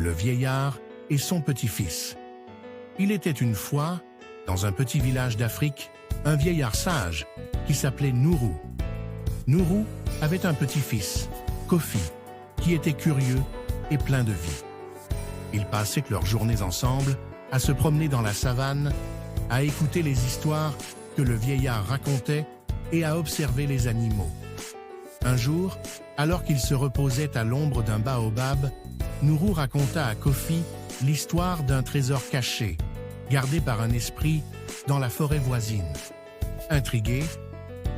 le vieillard et son petit-fils. Il était une fois, dans un petit village d'Afrique, un vieillard sage qui s'appelait Nourou. Nourou avait un petit-fils, Kofi, qui était curieux et plein de vie. Ils passaient leurs journées ensemble à se promener dans la savane, à écouter les histoires que le vieillard racontait et à observer les animaux. Un jour, alors qu'il se reposait à l'ombre d'un baobab, Nourou raconta à Kofi l'histoire d'un trésor caché, gardé par un esprit dans la forêt voisine. Intrigué,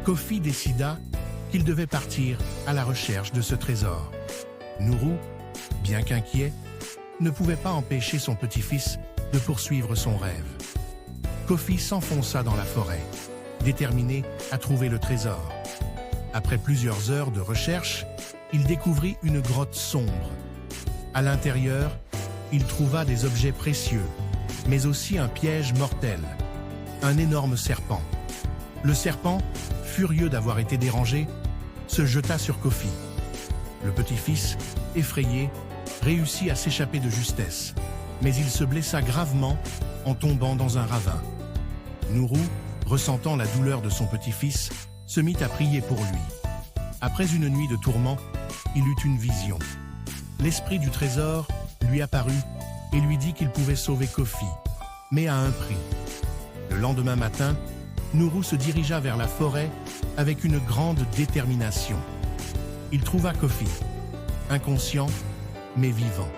Kofi décida qu'il devait partir à la recherche de ce trésor. Nourou, bien qu'inquiet, ne pouvait pas empêcher son petit-fils de poursuivre son rêve. Kofi s'enfonça dans la forêt, déterminé à trouver le trésor. Après plusieurs heures de recherche, il découvrit une grotte sombre. À l'intérieur, il trouva des objets précieux, mais aussi un piège mortel, un énorme serpent. Le serpent, furieux d'avoir été dérangé, se jeta sur Kofi. Le petit-fils, effrayé, réussit à s'échapper de justesse, mais il se blessa gravement en tombant dans un ravin. Nourou, ressentant la douleur de son petit-fils, se mit à prier pour lui. Après une nuit de tourments, il eut une vision. L'esprit du trésor lui apparut et lui dit qu'il pouvait sauver Kofi, mais à un prix. Le lendemain matin, Nourou se dirigea vers la forêt avec une grande détermination. Il trouva Kofi, inconscient mais vivant.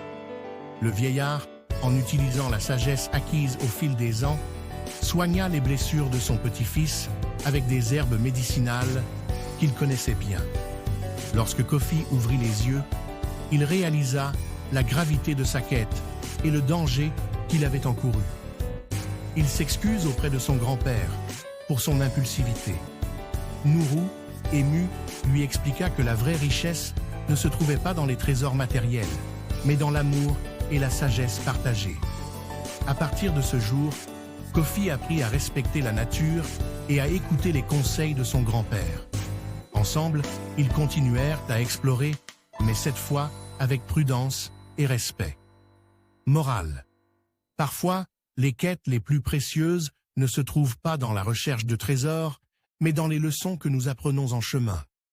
Le vieillard, en utilisant la sagesse acquise au fil des ans, soigna les blessures de son petit-fils avec des herbes médicinales qu'il connaissait bien. Lorsque Kofi ouvrit les yeux, il réalisa la gravité de sa quête et le danger qu'il avait encouru. Il s'excuse auprès de son grand-père pour son impulsivité. Nourou, ému, lui expliqua que la vraie richesse ne se trouvait pas dans les trésors matériels, mais dans l'amour et la sagesse partagée. À partir de ce jour, Kofi apprit à respecter la nature et à écouter les conseils de son grand-père. Ensemble, ils continuèrent à explorer, mais cette fois avec prudence et respect. Morale. Parfois, les quêtes les plus précieuses ne se trouvent pas dans la recherche de trésors, mais dans les leçons que nous apprenons en chemin.